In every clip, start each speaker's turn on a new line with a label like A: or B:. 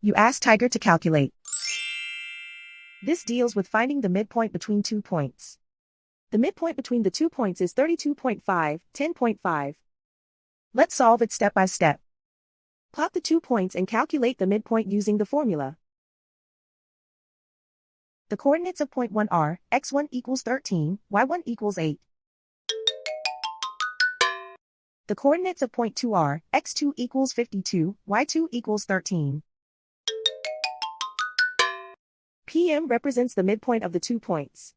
A: You ask Tiger to calculate. This deals with finding the midpoint between 2 points. The midpoint between the 2 points is 32.5, 10.5. Let's solve it step by step. Plot the 2 points and calculate the midpoint using the formula. The coordinates of point 1 are x1 equals 13, y1 equals 8. The coordinates of point 2 are x2 equals 52, y2 equals 13. PM represents the midpoint of the 2 points.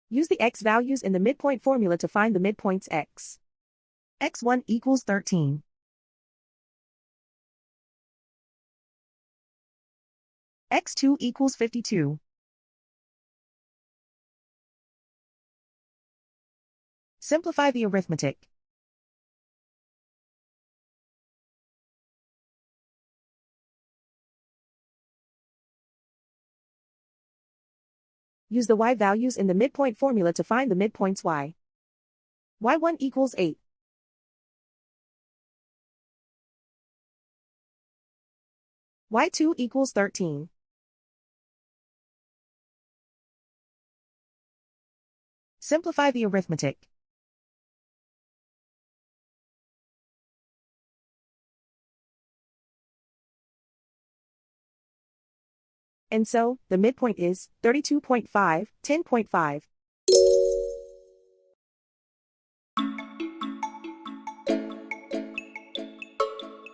A: Use the x values in the midpoint formula to find the midpoints x. x1 equals 13. x2 equals 52. Simplify the arithmetic. Use the y values in the midpoint formula to find the midpoints y. y1 equals 8. y2 equals 13. Simplify the arithmetic. And so, the midpoint is 32.5, 10.5.